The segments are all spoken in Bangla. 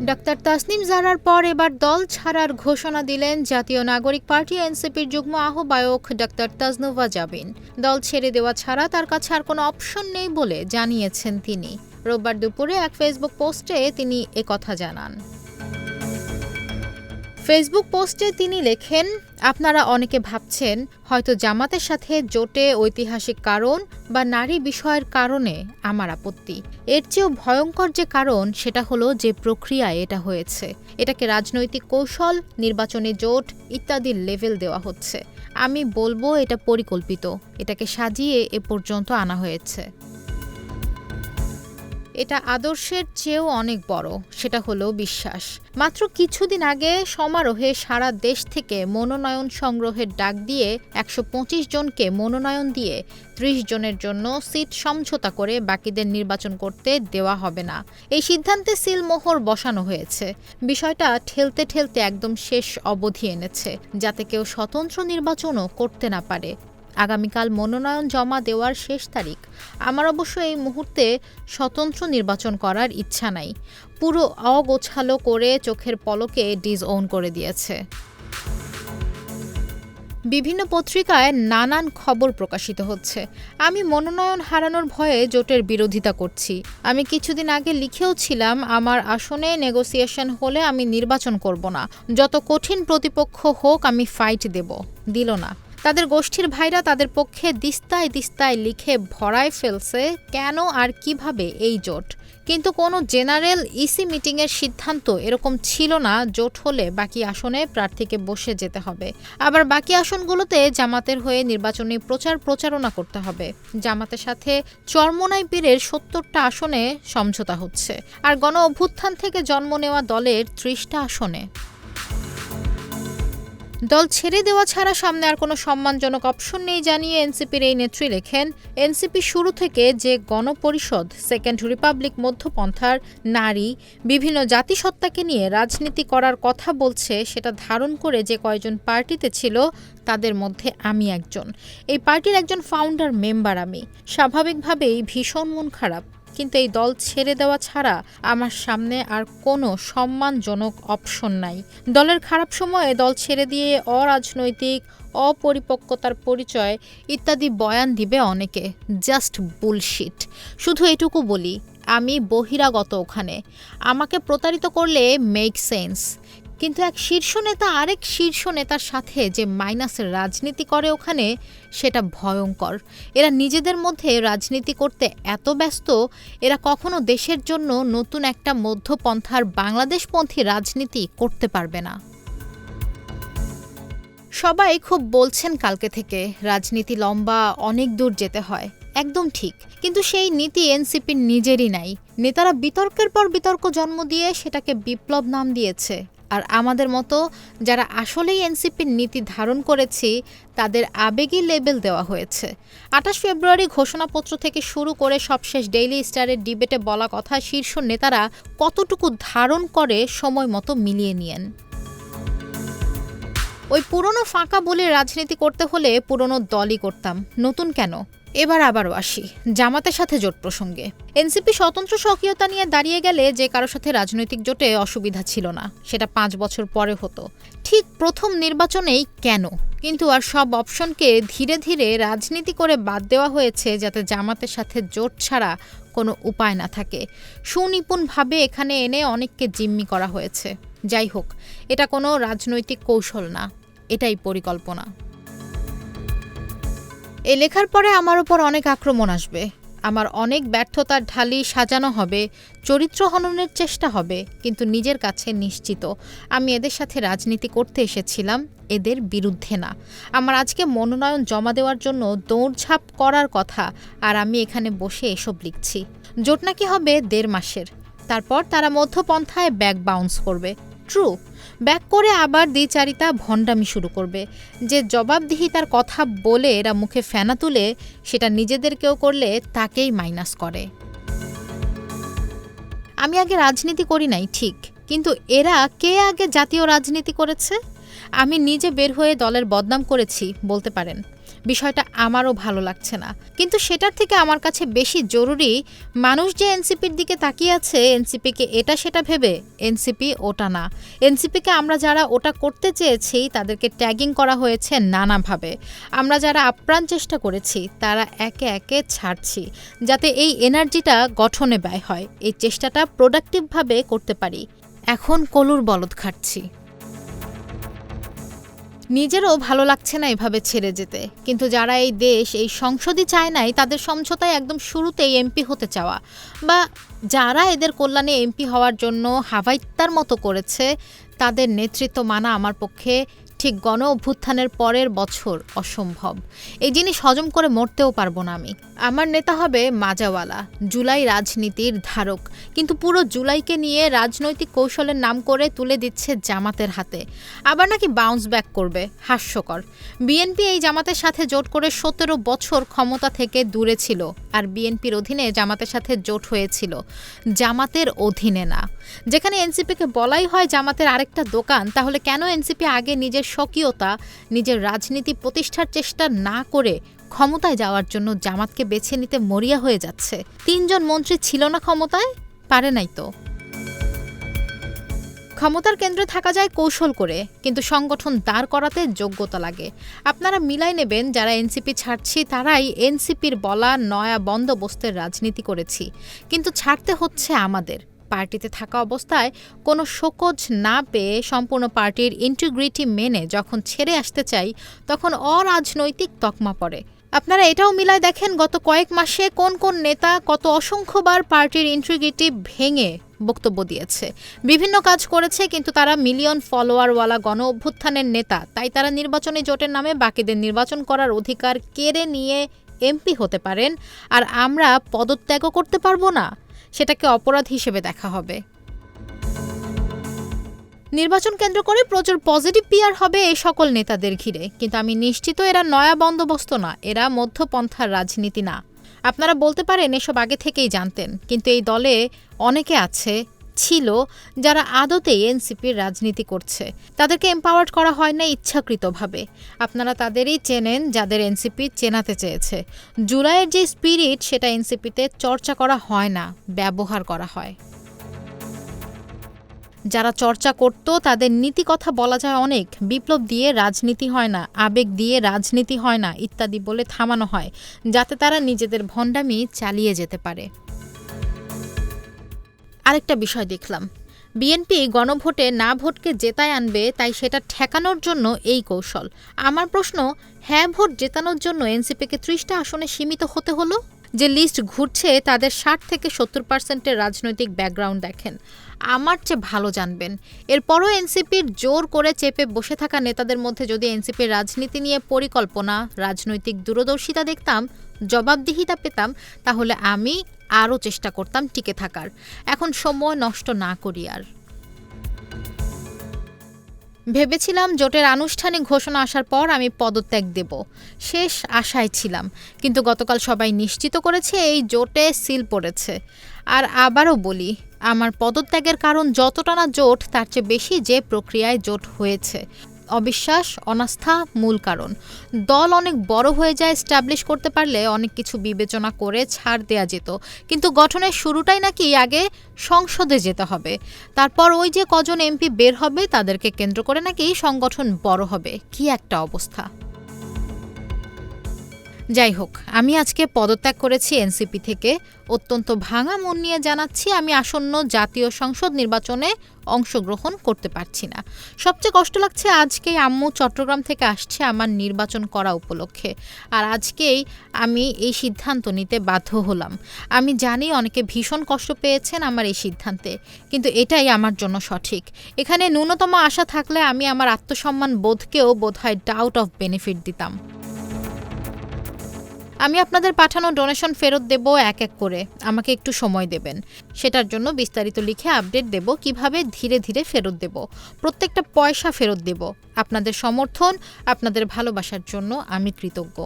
ডাক্তার তাসনিম জারার পর এবার দল ছাড়ার ঘোষণা দিলেন জাতীয় নাগরিক পার্টি এনসিপির যুগ্ম আহ্বায়ক ডাক্তার তাজনুভা জাবিন। দল ছেড়ে দেওয়া ছাড়া তার কাছে আর কোনো অপশন নেই বলে জানিয়েছেন তিনি। রোববার দুপুরে এক ফেসবুক পোস্টে তিনি একথা জানান। ফেসবুক পোস্টে তিনি লেখেন, আপনারা অনেকে ভাবছেন হয়তো জামাতের সাথে জোটে ঐতিহাসিক কারণ বা নারী বিষয়ের কারণে আমার আপত্তি। এর চেয়েও ভয়ঙ্কর যে কারণ সেটা হলো যে প্রক্রিয়ায় এটা হয়েছে। এটাকে রাজনৈতিক কৌশল, নির্বাচনী জোট ইত্যাদি লেভেল দেওয়া হচ্ছে। আমি বলবো এটা পরিকল্পিত, এটাকে সাজিয়ে এ পর্যন্ত আনা হয়েছে। এটা আদর্শের চেয়েও অনেক বড়, সেটা হলো বিশ্বাস। মাত্র কিছুদিন আগে সমারোহে সারা দেশ থেকে মনোনয়ন সংগ্রহের ডাক দিয়ে ১২৫ জনকে মনোনয়ন দিয়ে ৩০ জনের জন্য সিট সমঝোতা করে বাকিদের নির্বাচন করতে দেওয়া হবে না, এই সিদ্ধান্তে সিলমোহর বসানো হয়েছে। বিষয়টা ঠেলতে ঠেলতে একদম শেষ অবধি এনেছে, যাতে কেউ স্বতন্ত্র নির্বাচনও করতে না পারে। আগামীকাল মনোনয়ন জমা দেওয়ার শেষ তারিখ। আমার অবশ্য এই মুহূর্তে স্বতন্ত্র নির্বাচন করার ইচ্ছা নাই। পুরো অগোছালো করে চোখের পলকে ডিসওন করে দিয়েছে। বিভিন্ন পত্রিকায় নানান খবর প্রকাশিত হচ্ছে। আমি মনোনয়ন হারানোর ভয়ে জোটের বিরোধিতা করছি। আমি কিছুদিন আগে লিখেও ছিলাম, আমার আসনে নেগোসিয়েশন হলে আমি নির্বাচন করব না, যত কঠিন প্রতিপক্ষ হোক আমি ফাইট দেব। দিল না। তাদের গোষ্ঠীর ভাইরা তাদের পক্ষে দিস্তায় দিস্তায় লিখে ভরায় ফেলছে কেন আর কিভাবে এই জোট। কিন্তু কোনো জেনারেল ইসি মিটিংয়ের সিদ্ধান্ত এরকম ছিল না জোট হলে বাকি আসনে প্রার্থীকে বসে যেতে হবে। আবার বাকি আসনগুলোতে জামাতের হয়ে নির্বাচনী প্রচারণা করতে হবে। জামাতের সাথে চরমোনাই পীরের ৭০টা আসনে সমঝোতা হচ্ছে, আর গণ অভ্যুত্থান থেকে জন্ম নেওয়া দলের ৩০টা আসনে। দল ছেড়ে দেওয়া ছাড়া সামনে আর কোনো সম্মানজনক অপশন নেই জানিয়ে এনসিপির এই নেত্রী লেখেন, এনসিপি শুরু থেকে যে গণপরিষদ, সেকেন্ড রিপাবলিক, মধ্যপন্থার, নারী, বিভিন্ন জাতিসত্তাকে নিয়ে রাজনীতি করার কথা বলছে, সেটা ধারণ করে যে কয়জন পার্টিতে ছিল তাদের মধ্যে আমি একজন। এই পার্টির একজন ফাউন্ডার মেম্বার আমি। স্বাভাবিকভাবেই ভীষণ মন খারাপ, কিন্তু এই দল ছেড়ে দেওয়া ছাড়া আমার সামনে আর কোনো সম্মানজনক অপশন নাই। দলের খারাপ সময়ে দল ছেড়ে দিয়ে অরাজনৈতিক, অপরিপক্কতার পরিচয় ইত্যাদি বয়ান দিবে অনেকে। Just bullshit. শুধু এটুকু বলি, আমি বহিরাগত ওখানে। আমাকে প্রতারিত করলে মেক সেন্স, কিন্তু এক শীর্ষ নেতা আরেক শীর্ষ নেতার সাথে যে মাইনাসের রাজনীতি করে ওখানে, সেটা ভয়ঙ্কর। এরা নিজেদের মধ্যে রাজনীতি করতে এত ব্যস্ত, এরা কখনো দেশের জন্য নতুন একটা মধ্যপন্থার বাংলাদেশপন্থী রাজনীতি করতে পারবে না। সবাই খুব বলছেন কালকে থেকে রাজনীতি লম্বা, অনেক দূর যেতে হয়। একদম ঠিক, কিন্তু সেই নীতি এনসিপির নিজেরই নাই। নেতারা বিতর্কের পর বিতর্ক জন্ম দিয়ে সেটাকে বিপ্লব নাম দিয়েছে, আর আমাদের মতো যারা আসলেই এনসিপির নীতি ধারণ করেছি তাদের আবেগী লেবেল দেওয়া হয়েছে। ২৮ ফেব্রুয়ারি ঘোষণাপত্র থেকে শুরু করে সবশেষ ডেইলি স্টারের ডিবেটে বলা কথা শীর্ষ নেতারা কতটুকু ধারণ করে সময় মতো মিলিয়ে নিয়েন। ওই পুরনো ফাঁকা বলে রাজনীতি করতে হলে পুরনো দলই করতাম, নতুন কেন? এবার আবারও আসি জামাতের সাথে জোট প্রসঙ্গে। এনসিপি স্বতন্ত্র স্বকীয়তা নিয়ে দাঁড়িয়ে গেলে যে কারোর সাথে রাজনৈতিক জোটে অসুবিধা ছিল না, সেটা ৫ বছর পরে হতো। ঠিক প্রথম নির্বাচনেই কেন? কিন্তু আর সব অপশনকে ধীরে ধীরে রাজনীতি করে বাদ দেওয়া হয়েছে, যাতে জামাতের সাথে জোট ছাড়া কোনো উপায় না থাকে। সুনিপুণভাবে এখানে এনে অনেককে জিম্মি করা হয়েছে। যাই হোক, এটা কোনো রাজনৈতিক কৌশল না, এটাই পরিকল্পনা। এই লেখার পরে আমার ওপর অনেক আক্রমণ আসবে, আমার অনেক ব্যর্থতার ঢালি সাজানো হবে, চরিত্র হননের চেষ্টা হবে, কিন্তু নিজের কাছে নিশ্চিত আমি এদের সাথে রাজনীতি করতে এসেছিলাম, এদের বিরুদ্ধে না। আমার আজকে মনোনয়ন জমা দেওয়ার জন্য দৌড়ঝাঁপ করার কথা, আর আমি এখানে বসে এসব লিখছি। জোট নাকি হবে ১.৫ মাসের, তারপর তারা মধ্যপন্থায় ব্যাক বাউন্স করবে। ট্রু, ব্যাক করে আবার দ্বিচারিতা ভণ্ডামি শুরু করবে। যে জবাবদিহিতার কথা বলে এরা মুখে ফেনা তুলে, সেটা নিজেদের কেউ করলে তাকেই মাইনাস করে। আমি আগে রাজনীতি করি নাই ঠিক, কিন্তু এরা কে আগে জাতীয় রাজনীতি করেছে? আমি নিজে বের হয়ে দলের বদনাম করেছি বলতে পারেন। বিষয়টা আমারও ভালো লাগছে না। কিন্তু সেটার থেকে আমার কাছে বেশি জরুরি মানুষ যে এনসিপির দিকে তাকিয়ে আছে, এনসিপিকে এটা সেটা ভেবে। এনসিপি ওটা না। এনসিপিকে আমরা যারা ওটা করতে চেয়েছি তাদেরকে ট্যাগিং করা হয়েছে নানাভাবে। আমরা যারা আপ্রাণ চেষ্টা করেছি তারা একে একে ছাড়ছি, যাতে এই এনার্জিটা গঠনে ব্যয় হয়, এই চেষ্টাটা প্রোডাক্টিভভাবে করতে পারি। এখন কলুর বলদ খাটছি। নিজেরও ভালো লাগছে না এভাবে ছেড়ে যেতে, কিন্তু যারা এই দেশ, এই সংসদই চায় নাই, তাদের সমঝোতায় একদম শুরুতেই এমপি হতে চাওয়া, বা যারা এদের কল্যাণে এমপি হওয়ার জন্য হাওয়াইত্তার মতো করেছে, তাদের নেতৃত্ব মানা আমার পক্ষে ঠিক গণ অভ্যুত্থানের পরের বছর অসম্ভব। এই জিনিস হজম করে মরতেও পারবো না আমি। আমার নেতা হবে মাজাওয়ালা, জুলাই রাজনীতির ধারক, কিন্তু পুরো জুলাইকে নিয়ে রাজনৈতিক কৌশলের নাম করে তুলে দিচ্ছে জামাতের হাতে। আবার নাকি বাউন্স ব্যাক করবে, হাস্যকর। বিএনপি এই জামাতের সাথে জোট করে 17 বছর ক্ষমতা থেকে দূরে ছিল, আর বিএনপির অধীনে জামাতের সাথে জোট হয়েছিল, জামাতের অধীনে না। যেখানে এনসিপিকে বলাই হয় জামাতের আরেকটা দোকান, তাহলে কেন এনসিপি আগে নিজের স্বকীয়তা, নিজের রাজনীতি প্রতিষ্ঠার চেষ্টা না করে ক্ষমতায় যাওয়ার জন্য জামাতকে বেছে নিতে মরিয়া হয়ে যাচ্ছে? 3 জন মন্ত্রী ছিল না ক্ষমতায়? পারে নাই তো। ক্ষমতার কেন্দ্রে থাকা যায় কৌশল করে, কিন্তু সংগঠন দাঁড় করাতে যোগ্যতা লাগে। আপনারা মিলাই নেবেন, যারা এনসিপি ছাড়ছি তারাই এনসিপির বলা নয়া বন্দোবস্তের রাজনীতি করেছি, কিন্তু ছাড়তে হচ্ছে আমাদের। পার্টিতে থাকা অবস্থায় কোনো শোকজ না পেয়ে সম্পূর্ণ পার্টির ইন্টিগ্রিটি মেনে যখন ছেড়ে আসতে চাই, তখন অরাজনৈতিক তকমা পড়ে। আপনারা এটাও মিলায় দেখেন, গত কয়েক মাসে কোন কোন নেতা কত অসংখ্যবার পার্টির ইন্টিগ্রিটি ভেঙে বক্তব্য দিয়েছে, বিভিন্ন কাজ করেছে, কিন্তু তারা মিলিয়ন ফলোয়ারওয়ালা গণ অভ্যুত্থানের নেতা, তাই তারা নির্বাচনী জোটের নামে বাকিদের নির্বাচন করার অধিকার কেড়ে নিয়ে এমপি হতে পারেন, আর আমরা পদত্যাগও করতে পারবো না। সেটাকে অপরাধ হিসেবে দেখা হবে। নির্বাচন কেন্দ্র করে প্রচুর পজিটিভ পিআর হবে এই সকল নেতাদের ঘিরে, কিন্তু আমি নিশ্চিত এরা নয়া বন্দোবস্ত না, এরা মধ্যপন্থার রাজনীতি না। আপনারা বলতে পারেন এসব আগে থেকেই জানতেন, কিন্তু এই দলে অনেকে ছিল যারা আদতেই এনসিপির রাজনীতি করছে, তাদেরকে এম্পাওয়ার্ড করা হয় না ইচ্ছাকৃতভাবে। আপনারা তাদেরই চেনেন যাদের এনসিপি চেনাতে চেয়েছে। জুলাইয়ের যে স্পিরিট, সেটা এনসিপিতে চর্চা করা হয় না, ব্যবহার করা হয়। যারা চর্চা করত তাদের নীতি কথা বলা যায় অনেক, বিপ্লব দিয়ে রাজনীতি হয় না, আবেগ দিয়ে রাজনীতি হয় না ইত্যাদি বলে থামানো হয়, যাতে তারা নিজেদের ভণ্ডামি চালিয়ে যেতে পারে। আরেকটা বিষয় দেখলাম, বিএনপি গণভোটে না ভোটকে জেতায় আনবে, তাই সেটা ঠেকানোর জন্য এই কৌশল। আমার প্রশ্ন, হ্যাঁ ভোট জেতানোর জন্য এনসিপিকে 30টা আসনে সীমিত হতে হলো? যে লিস্ট ঘুরছে তাদের 60 থেকে 70% রাজনৈতিক ব্যাকগ্রাউন্ড দেখেন, আমার চেয়ে ভালো জানবেন। এরপরও এনসিপির জোর করে চেপে বসে থাকা নেতাদের মধ্যে যদি এনসিপির রাজনীতি নিয়ে পরিকল্পনা, রাজনৈতিক দূরদর্শিতা দেখতাম, জবাবদিহিতা পেতাম, তাহলে আমি আরও চেষ্টা করতাম টিকে থাকার। এখন সময় নষ্ট না করি আর। ভেবেছিলাম জোটের আনুষ্ঠানিক ঘোষণা আসার পর আমি পদত্যাগ দেব, শেষ আশায় ছিলাম, কিন্তু গতকাল সবাই নিশ্চিত করেছে এই জোটে সিল পড়েছে। আর আবারও বলি, আমার পদত্যাগের কারণ যতটা না জোট, তার চেয়ে বেশি যে প্রক্রিয়ায় জোট হয়েছে। অবিশ্বাস, অনাস্থা মূল কারণ। দল অনেক বড় হয়ে যায়, এস্টাবলিশ করতে পারলে অনেক কিছু বিবেচনা করে ছাড় দেয়া যেত, কিন্তু গঠনের শুরুটাই নাকি আগে সংসদে যেতে হবে, তারপর ওই যে কজন এমপি বের হবে তাদেরকে কেন্দ্র করে নাকি সংগঠন বড় হবে। কি একটা অবস্থা! যাই হোক, আমি আজকে পদত্যাগ করেছি এনসিপি থেকে। অত্যন্ত ভাঙা মন নিয়ে জানাচ্ছি, আমি আসন্ন জাতীয় সংসদ নির্বাচনে অংশগ্রহণ করতে পারছি না। সবচেয়ে কষ্ট লাগছে আজকেই আম্মু চট্টগ্রাম থেকে আসছে আমার নির্বাচন করা উপলক্ষে, আর আজকেই আমি এই সিদ্ধান্ত নিতে বাধ্য হলাম। আমি জানি অনেকে ভীষণ কষ্ট পেয়েছেন আমার এই সিদ্ধান্তে, কিন্তু এটাই আমার জন্য সঠিক। এখানে ন্যূনতম আশা থাকলে আমি আমার আত্মসম্মান বোধকেও বোধহয় ডাউট অফ বেনিফিট দিতাম। আমি আপনাদের পাঠানো ডোনেশন ফেরত দেব এক এক করে, আমাকে একটু সময় দেবেন। সেটার জন্য বিস্তারিত লিখে আপডেট দেব, কিভাবে ধীরে ধীরে ফেরত দেব, প্রত্যেকটা পয়সা ফেরত দেব। আপনাদের সমর্থন, আপনাদের ভালোবাসার জন্য আমি কৃতজ্ঞ।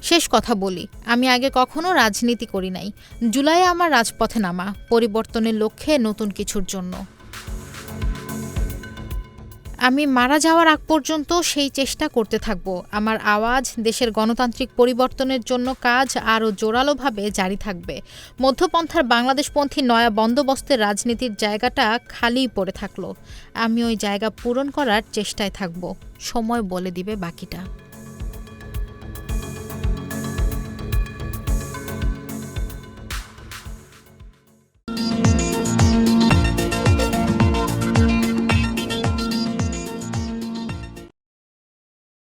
শেষ কথা বলি, আমি আগে কখনো রাজনীতি করি নাই। জুলাইয়ে আমার রাজপথে নামা, পরিবর্তনের লক্ষ্যে নতুন কিছুর জন্য। আমি মারা যাওয়ার আগ পর্যন্ত সেই চেষ্টা করতে থাকব। আমার আওয়াজ দেশের গণতান্ত্রিক পরিবর্তনের জন্য কাজ আরও জোরালোভাবে জারি থাকবে। মধ্যপন্থার বাংলাদেশপন্থী নয়া বন্দোবস্তের রাজনীতির জায়গাটা খালিই পড়ে থাকলো। আমি ওই জায়গা পূরণ করার চেষ্টায় থাকব। সময় বলে দিবে বাকিটা।